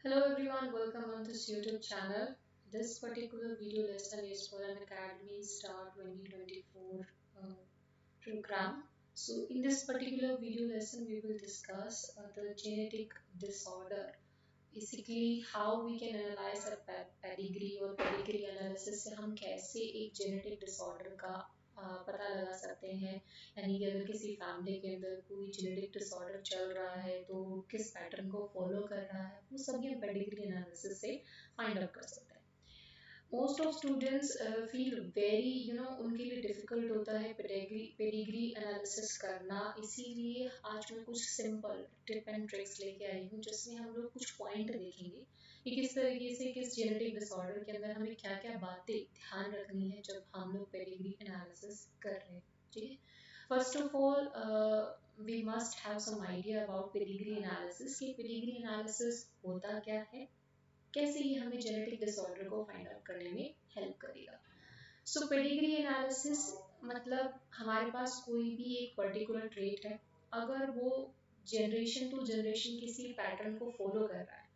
Hello everyone, welcome on this YouTube channel. This particular video lesson is for an Academy Star 2024 program. So in this particular video lesson, we will discuss the genetic disorder. Basically, how we can analyze a pedigree और pedigree analysis से हम कैसे एक genetic disorder का पता लगा सकते हैं। यानी कि अगर किसी फैमिली के अंदर कोई जेनेटिक डिसऑर्डर चल रहा है तो किस पैटर्न को फॉलो कर रहा है, वो सभी हम पेडिग्री एनालिसिस से फाइंड आउट कर सकते हैं। Most of students feel very उनके लिए डिफिकल्ट होता है पेडिग्री एनालिसिस करना। इसीलिए आज मैं कुछ सिंपल टिप एंड ट्रिक्स लेके आई हूँ जिसमें हम लोग कुछ पॉइंट देखेंगे कि किस तरीके से किस जेनेटिक डिसऑर्डर के अंदर हमें क्या क्या बातें ध्यान रखनी है जब हम लोग पेडिग्री एनालिसिस कर रहे हैं। ठीक है, first of all we must have some idea about pedigree analysis कि पेडिग्री एनालिसिस होता क्या है, कैसे ये हमें जेनेटिक डिसऑर्डर को फाइंड आउट करने में हेल्प करेगा। सो पेडिग्री एनालिसिस मतलब हमारे पास कोई भी एक पर्टिकुलर ट्रेट है, अगर वो जनरेशन टू जनरेशन किसी पैटर्न को फॉलो कर रहा है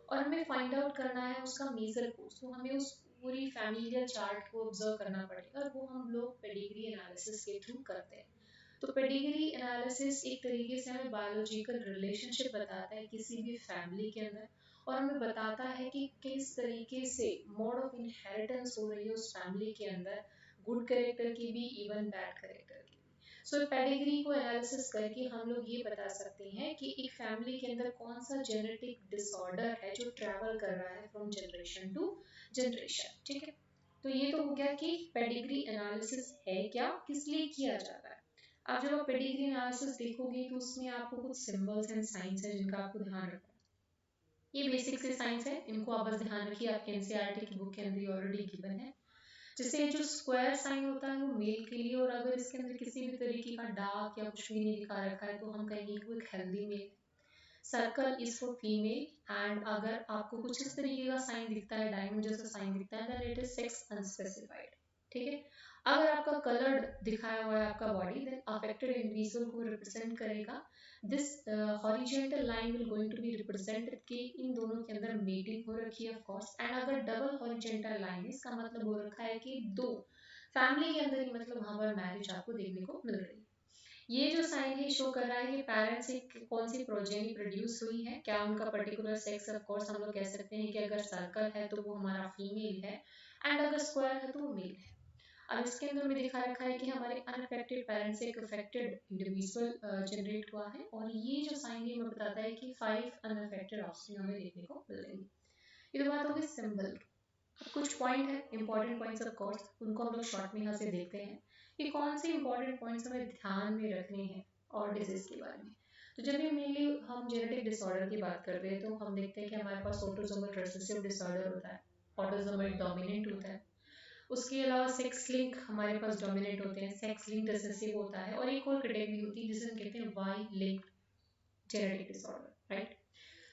और हमें फाइंड आउट करना है उसका मेजर कोर्स, तो हमें उस पूरी फैमिलियल चार्ट को ऑब्जर्व करना पड़ेगा और वो हम लोग पेडिग्री एनालिसिस के थ्रू करते हैं। तो पेडिग्री एनालिसिस एक तरीके से हमें बायोलॉजिकल रिलेशनशिप बताता है किसी भी फैमिली के अंदर, और हमें बताता है कि किस तरीके से मोड ऑफ इनहेरिटेंस हो रही है उस फैमिली के अंदर, गुड कैरेक्टर की भी, इवन बैड कैरेक्टर की। सो पेडिग्री को एनालिसिस करके हम लोग ये बता सकते हैं कि एक फैमिली के अंदर कौन सा जेनेटिक डिसऑर्डर है जो ट्रैवल कर रहा है फ्रॉम जनरेशन टू जनरेशन। ठीक है, तो ये तो हो गया कि पेडिग्री एनालिसिस है क्या, किस लिए किया जाता है। अब जब आप पेडिग्री एनालिसिस देखोगे तो उसमें आपको कुछ सिंबल्स एंड साइंस है जिनका आपको ध्यान रखना है। ये बेसिक से साइंस है, इनको आप बस ध्यान रखिए, आपके एनसीईआरटी की बुक के अंदर ऑलरेडी गिवन है। जैसे जो स्क्वायर साइन होता है वो मेल के लिए, और अगर इसके अंदर किसी भी तरीके का डार्क या कुछ भी नहीं दिखा रखा है तो हम कहेंगे कि वो एक healthy male. Circle is for female, and अगर आपको कुछ इस तरीके का साइन दिखता है, डायमंड जैसा साइन दिखता है, then it is sex unspecified. ठीक है, अगर आपका कलर्ड दिखाया हुआ है आपका बॉडी, देन अफेक्टेड इंडिविजुअल को रिप्रेजेंट करेगा। This horizontal line will going to be represented कि इन दोनों के अंदर मीटिंग हो रखी है ऑफ कोर्स। एंड अगर डबल हॉरिजॉन्टल लाइन है, इसका मतलब हो रखा है कि दो फैमिली के अंदर ही मतलब वहां पर मैरिज आपको देखने को मिल रही है। ये जो साइन है शो कर रहा है कि पेरेंट्स से कौन सी प्रोजेनी प्रोड्यूस हुई है, क्या उनका पर्टिकुलर सेक्स। ऑफ कोर्स हम लोग कह सकते हैं कि अगर सर्कल है तो वो हमारा फीमेल है, एंड अगर स्क्वायर है तो वो मेल है। अब इसके अंदर में दिखा रखा है कि हमारे अनअफेक्टेड पेरेंट्स से एक अफेक्टेड इंडिविजुअल जनरेट हुआ है, और ये जो साइन है हमें बताता है कि 5 अनअफेक्टेड ऑप्शन हमें देखने को मिलेंगे। ये तो बात होगी सिंबल। कुछ पॉइंट है, इंपॉर्टेंट पॉइंट्स ऑफ कोर्स, उनको हम लोग शॉर्ट में यहाँ से देखते हैं कि कौन से इंपॉर्टेंट पॉइंट्स हमें ध्यान में रखने हैं और डिजीज के बारे में। तो जब भी मेनली हम जेनेटिक डिसऑर्डर की बात करते हैं तो हम देखते हैं कि हमारे पास ऑटोसोमल रिसेसिव डिसऑर्डर होता है, ऑटोसोमल डोमिनेंट होता है। उसके अलावा सेक्स लिंक हमारे पास डोमिनेंट होते हैं, सेक्स लिंक रिसेसिव होता है, और एक और कैटेगरी होती है जिसे हम कहते हैं Y link genetic disorder, right.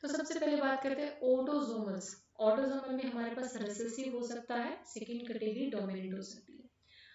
तो सबसे पहले बात करते हैं ऑटोसोमल्स। ऑटोसोमल में हमारे पास रिसेसिव हो सकता है, सेकंड कैटेगरी डोमिनेंट हो सकती है।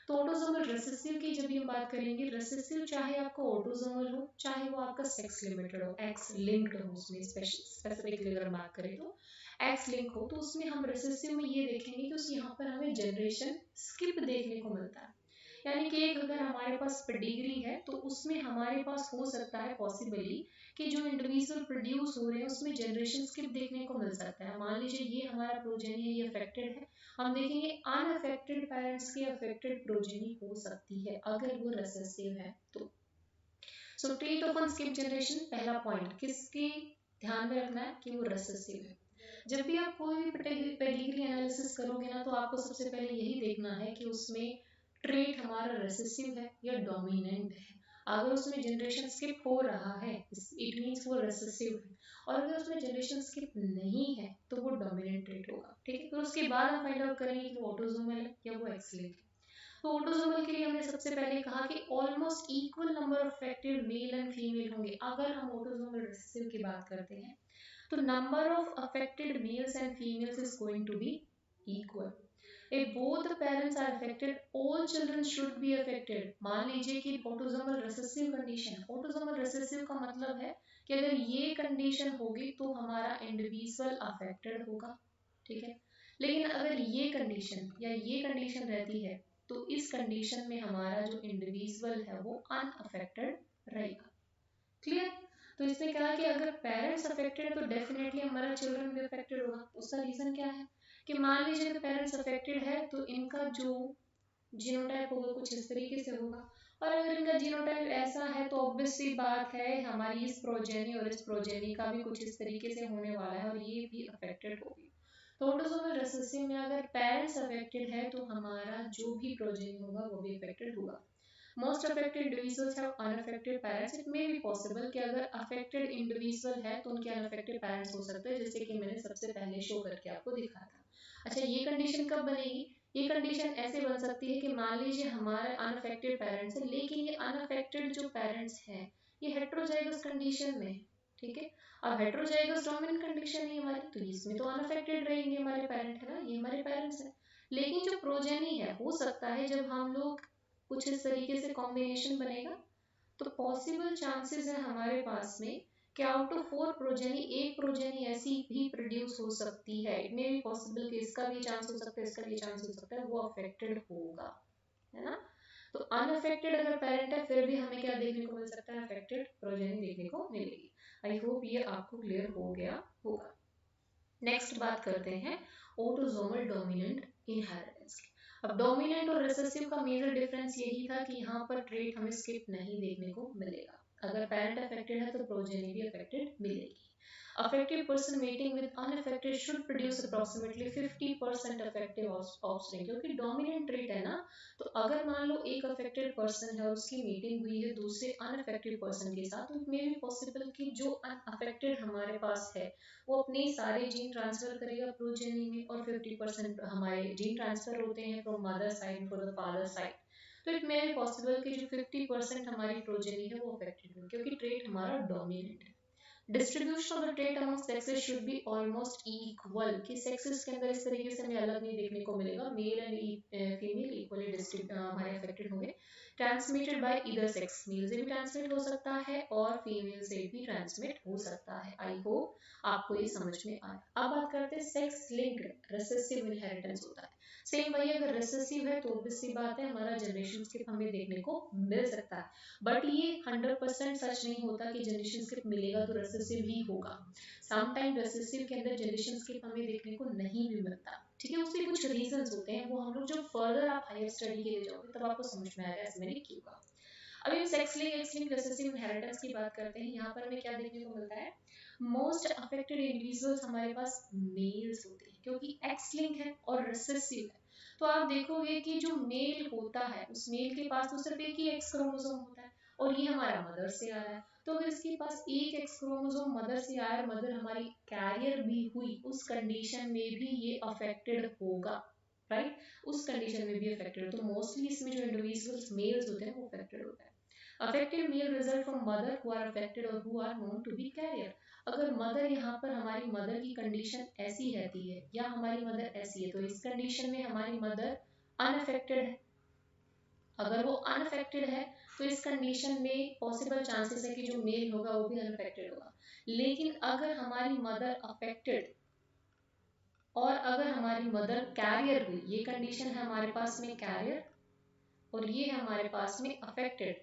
तो ऑटोसोमल रिसेसिव की जब हम बात करेंगे, रिसेसिव चाहे आपका ऑटोसोमल हो चाहे वो आपका सेक्स लिमिटेड हो, एक्स लिंक्ड हो, उसमें स्पेसिफिकली अगर बात करें तो एक्स लिंक हो, तो उसमें हम रिसेसिव में ये देखेंगे कि उस यहाँ पर हमें जनरेशन स्किप देखने को मिलता है। यानी कि एक अगर हमारे पास पेडिग्री है तो उसमें हमारे पास हो सकता है पॉसिबली कि जो इंडिविजुअल प्रोड्यूस हो रहे हैं उसमें जनरेशन स्किप देखने को मिल सकता है। मान लीजिए ये हमारा प्रोजेनी है, ये अफेक्टेड है, हम देखेंगे अनअफेक्टेड पेरेंट्स की अफेक्टेड प्रोजेनी हो सकती है अगर वो रिसेसिव है तो। So treat of skip generation, पहला पॉइंट किसके ध्यान में रखना है कि वो रिसेसिव है। जब भी आप कोई भी पेडिग्री एनालिसिस करोगे ना, तो आपको सबसे पहले यही देखना है कि उसमें ट्रेट हमारा रिसेसिव है या डोमिनेंट है। अगर उसमें जनरेशन स्किप हो रहा है इट मींस वो रिसेसिव है, और अगर उसमें जनरेशन स्किप नहीं है तो वो डोमिनेंट ट्रेट होगा। ठीक है, तो उसके बाद हम फाइंड आउट करेंगे कि वो ऑटोसोमल है या वो एक्स लिंक्ड है। तो ऑटोसोमल के लिए हमने सबसे पहले कहा कि almost equal number of affected mail and female होंगे। अगर हम ऑटोसोमल रिसेसिव की बात करते हैं तो number of affected males and females is going to be equal. If both the parents are affected, all children should be affected. मान लीजिए कि autosomal recessive condition, autosomal recessive का मतलब है कि अगर ये कंडीशन होगी तो हमारा इंडिविजुअल अफेक्टेड होगा, ठीक है। लेकिन अगर ये कंडीशन या ये कंडीशन रहती है तो इस कंडीशन में हमारा जो इंडिविजुअल है वो अनअफेक्टेड रहेगा। क्लियर। तो इसने कहा कि अगर पेरेंट्स अफेक्टेड है तो डेफिनेटली हमारा चिल्ड्रन भी अफेक्टेड होगा। उसका रीजन क्या है कि मान लीजिए अगर पेरेंट्स अफेक्टेड है तो इनका जो जीनोटाइप होगा कुछ इस तरीके से होगा, और अगर इनका जीनोटाइप ऐसा है तो ऑब्वियस सी बात है हमारी इस प्रोजेनी और इस प्रोजेनी का भी कुछ इस तरीके से होने वाला है और ये भी अफेक्टेड होगी। तो ऑटोसोमल रिसेसिव में अगर पेरेंट्स अफेक्टेड है तो हमारा जो भी प्रोजेनी होगा वो भी अफेक्टेड होगा। Most affected individuals have unaffected parents. It may be possible कि अगर affected individual है तो उनके unaffected parents हो सकते हैं, जैसे कि मैंने सबसे पहले शो करके आपको दिखाया था। अच्छा, ये कंडीशन कब बनेगी? ये कंडीशन ऐसे बन सकती है कि मान लीजिए हमारे अनअफेक्टेड पेरेंट्स है, लेकिन ये अनअफेक्टेड जो पेरेंट्स हैं ये हेट्रोजाइगस कंडीशन में, ठीक है। अब हेट्रोजाइगस डोमिनेंट कंडीशन है हमारी, तो इसमें तो अनअफेक्टेड रहेंगे हमारे पेरेंट, है ना, ये हमारे पेरेंट्स हैं। लेकिन जो प्रोजेनी है, हो सकता है जब हम लोग कुछ इस तरीके से कॉम्बिनेशन बनेगा तो पॉसिबल चांसेस है हमारे पास में कि आउट ऑफ 4 प्रोजेनी एक प्रोजेनी ऐसी भी प्रोड्यूस हो सकती है। इट मे बी पॉसिबल कि इसका भी चांस हो सकता है, इसका भी चांस हो सकता है, वो अफेक्टेड होगा, है ना। तो अनअफेक्टेड अगर पेरेंट है फिर भी हमें क्या देखने को मिल सकता है? अफेक्टेड प्रोजेनी देखने को मिलेगी। आई होप ये आपको क्लियर हो गया होगा। नेक्स्ट बात करते हैं ऑटोसोमल डोमिनेंट इनहेरिटेंस की। अब डोमिनेंट और रिसेसिव का मेजर डिफरेंस यही था कि यहाँ पर ट्रेट हमें स्किप नहीं देखने को मिलेगा। अगर पेरेंट अफेक्टेड है तो प्रोजेनी भी अफेक्टेड मिलेगी। Affected person mating with unaffected should produce approximately 50% effective offspring, क्योंकि डोमिनेंट ट्रेट है ना। तो अगर मान लो एक अफेक्टेड पर्सन है और उसकी मीटिंग हुई है दूसरे अनअफेक्टेड पर्सन के साथ, तो इट मे बी पॉसिबल कि जो अनअफेक्टेड हमारे पास है वो अपने सारे जीन ट्रांसफर करेगा प्रोजेनी में, और 50% हमारे जीन ट्रांसफर होते हैं from mother side for the father side. तो इट मे बी पॉसिबल कि जो 50% हमारी प्रोजेनी है वो अफेक्टेड हो, क्योंकि ट्रेट हमारा डोमिनेंट है। Distribution of the trait among sexes should be almost equal, कि सेक्सेस के अंदर इस तरीके से हमें अलग नहीं देखने को मिलेगा, मेल एंड फीमेल इक्वली हमारे अफेक्टेड होंगे। Transmitted by either sex, male से भी ट्रांसमिट हो सकता है और फीमेल से भी ट्रांसमिट हो सकता है। आई होप आपको ये समझ में आया। अब बात करते हैं सेक्स लिंक्ड रिसेसिव इनहेरिटेंस होता है। सेम वही, अगर रिसेसिव है तो ऑब्वियस सी बात है हमारा जनरेशन स्किप हमें देखने को मिल सकता है, बट ये 100% सच नहीं होता कि जनरेशन स्किप मिलेगा तो रिसेसिव ही होगा। सम टाइम रिसेसिव के अंदर जनरेशन स्किप हमें देखने को नहीं भी मिलता, ठीक है। उसके कुछ रीजंस होते हैं, वो हम लोग जब फर्दर आप हायर स्टडी के लिए जाओगे तब आपको समझ में आएगा इसमें क्यों होगा। अभी हम sex link x link recessive inheritance की बात करते हैं। यहाँ पर हमें क्या देखने को मिलता है? मोस्ट अफेक्टेड इंडिविजुअल्स हमारे पास मेल्स होते हैं, क्योंकि एक्स लिंक है और रिसेसिव है। तो आप देखोगे कि जो मेल होता है उस मेल के पास तो सिर्फ एक ही एक्स क्रोमोसोम होता है, और ये हमारा मदर से आ रहा है। तो अगर इसके पास एक एक्स क्रोमोसोम मदर से आया और मदर हमारी कैरियर भी हुई, उस कंडीशन में भी ये अफेक्टेड होगा, राइट। उस कंडीशन में भी अफेक्टेड, तो मोस्टली इसमें जो इंडिविजुअल्स मेल्स होते हैं वो अफेक्टेड होते हैं। Affected male result from mother who are affected or who are known to be carrier। अगर मदर यहाँ पर हमारी मदर की कंडीशन ऐसी रहती है या हमारी मदर ऐसी है, तो इस कंडीशन में हमारी मदर अनअफेक्टेड है। अगर वो अनअफेक्टेड है तो इस कंडीशन में पॉसिबल चांसेस है कि जो मेल होगा वो भी अनअफेक्टेड होगा। लेकिन अगर हमारी मदर अफेक्टेड और अगर हमारी मदर कैरियर हुई, ये कंडीशन है हमारे पास में कैरियर और ये है हमारे पास में अफेक्टेड,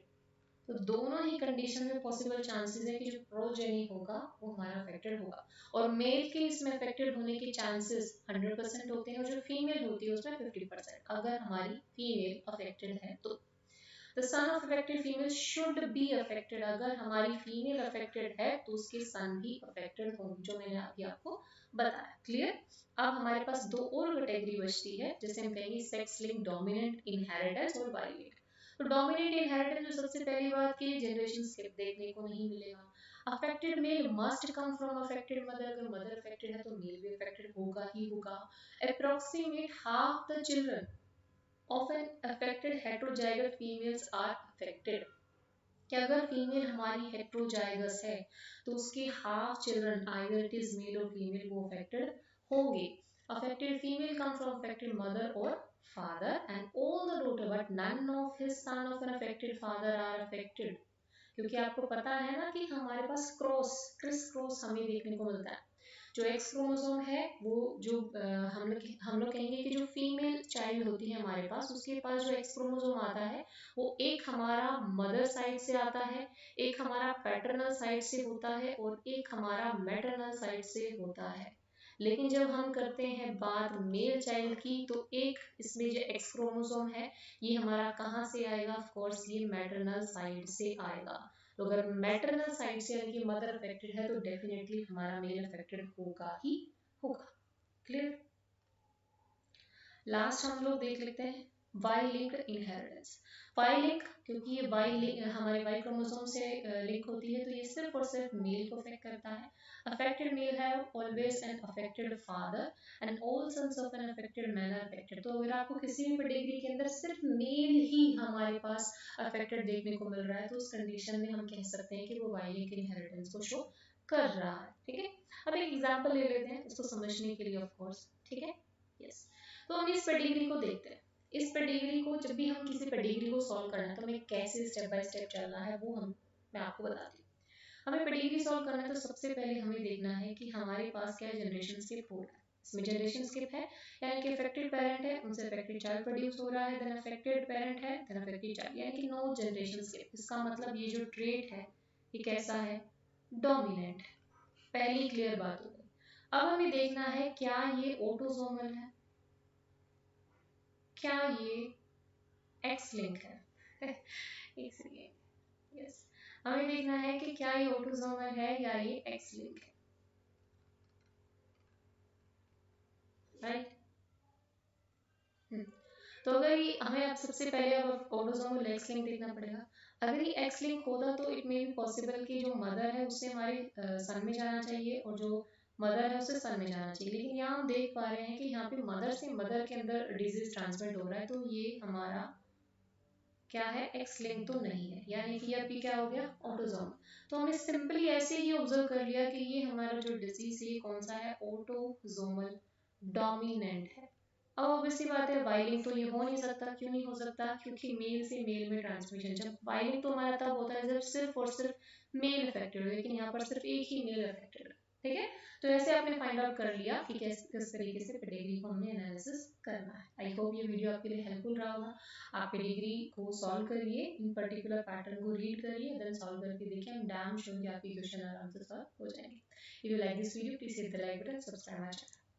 तो दोनों ही कंडीशन में पॉसिबल चांसेस है कि जो प्रोजेनी होगा वो हमारा अफेक्टेड होगा। और मेल के इसमें अफेक्टेड होने के चांसेस 100% होते हैं, और जो फीमेल होती है उसमें 50%, अगर हमारी फीमेल अफेक्टेड है तो। The son of affected female should be affected, अगर हमारी फीमेल अफेक्टेड है तो उसके सन भी अफेक्टेड होंगे, जो मैंने अभी आपको बताया। क्लियर। अब हमारे पास दो और कैटेगरी बचती है जिसे हम कहेंगे सेक्स लिंक डोमिनेंट इनहेरिटेंस और वायलेट। तो डोमिनेंट इनहेरिटेंस में सबसे पहली बात की जनरेशन स्किप देखने को नहीं मिलेगा। Affected male must come from affected mother, अगर मदर अफेक्टेड है तो मेल भी अफेक्टेड होगा ही होगा। Approximate half the children of an affected heterozygous females are affected, कि अगर फीमेल हमारी हेट्रोजाइगस है तो उसके half children either it is male और फीमेल वो अफेक्टेड होंगे। Affected female come from affected mother और father and all the daughter but none of his son of an affected father are affected, क्योंकि आपको पता है ना कि हमारे पास क्रिस क्रॉस हमें देखने को मिलता है। जो एक्स क्रोमोसोम है वो जो हम लोग कहेंगे कि जो फीमेल चाइल्ड होती है हमारे पास, उसके पास जो एक्स क्रोमोसोम आता है वो एक हमारा मदर साइड से आता है, एक हमारा पैटर्नल साइड से होता है और एक हमारा मैटरनल साइड से होता है। लेकिन जब हम करते हैं बात मेल चाइल्ड की, तो एक इसमें जो एक्स क्रोमोसोम है ये हमारा कहाँ से आएगा? ऑफ कोर्स ये मैटरनल साइड से आएगा। तो अगर मैटरनल साइड से यानी कि मदर अफेक्टेड है तो डेफिनेटली हमारा मेल अफेक्टेड होगा ही होगा। क्लियर? लास्ट हम लोग देख लेते हैं Y linked inheritance. Y link, क्योंकि ये हमारे वाई क्रोमोसोम से लिंक होती है, तो ये सिर्फ और सिर्फ मेल को अफेक्ट करता है। Affected male have always an affected father and all sons of an affected man are affected. तो अगर आपको किसी भी पेडिग्री के अंदर सिर्फ मेल ही हमारे पास अफेक्टेड देखने को मिल रहा है, तो उस कंडीशन में हम कह सकते हैं कि वो वाई लिंक इनहेरिटेंस को शो कर रहा है। ठीक है, अब एक एग्जांपल ले लेते हैं इसको समझने के लिए, ऑफ कोर्स। ठीक है, यस। तो हम इस पेडिग्री को देखते हैं। इस पेडिग्री को, जब भी हम किसी पेडिग्री को सॉल्व करना है तो हमें कैसे स्टेप बाय स्टेप चलना है वो मैं आपको बताती हूँ। हमें पेडिग्री सॉल्व करना है तो सबसे पहले हमें देखना है कि हमारे पास क्या जनरेशन स्किप हो रहा है। इसमें जनरेशन स्किप है यानी कि अफेक्टेड पेरेंट है, उनसे अफेक्टेड चाइल्ड प्रोड्यूस हो रहा है, देन अफेक्टेड पेरेंट है, देन अफेक्टेड चाइल्ड, यानी कि नो जनरेशन स्किप। इसका मतलब ये जो ट्रेट है ये कैसा है? डोमिनेंट है। पहली क्लियर बात हो गई। अब हमें देखना है क्या ये ऑटोसोमल है, क्या ये एक्स लिंक है। एक सेकेंड, यस, हमें देखना है कि क्या ये ऑटोसोमल है या ये एक्स लिंक है, राइट। तो अगर ये हमें अब सबसे पहले अब ऑटोसोमल एक्स लिंक देखना पड़ेगा। अगर ये एक्स लिंक होता तो इट मे बी पॉसिबल कि जो मदर है उससे हमारे सन में जाना चाहिए और जो मदर है उससे सन में जाना चाहिए। लेकिन यहाँ हम देख पा रहे हैं कि यहाँ पे मदर से मदर के अंदर डिजीज ट्रांसमिट हो रहा है, तो ये हमारा क्या है? एक्स लिंक तो नहीं है, यानी कि अब भी क्या हो गया? ऑटोसोम। तो हमने सिंपली ऐसे ही ऑब्जर्व कर लिया कि ये हमारा जो डिजीज है कौन सा है? ऑटोसोमल डोमिनेंट है। अब ऑब्वियसली बात है वाई लिंक तो ये हो नहीं सकता। क्यों नहीं हो सकता? क्योंकि मेल से मेल में ट्रांसमिशन, जब वाई लिंक तो हमारा तब होता है जब सिर्फ और सिर्फ मेल अफेक्टेड हो, लेकिन यहाँ पर सिर्फ एक ही मेल अफेक्टेड है। ठीक है, तो ऐसे आपने फाइंड आउट कर लिया कि किस तरीके से पेडिग्री को हमने एनालिसिस करना है। आई होप ये वीडियो आपके लिए हेल्पफुल रहा होगा। आप पेडिग्री को सॉल्व करिए, इन पर्टिकुलर पैटर्न को रीड करिए, देन सॉल्व करके देखिए। I'm damn sure कि आपके क्वेश्चन आराम से सॉल्व हो जाएंगे। If you like this video, please hit the like button, subscribe my channel.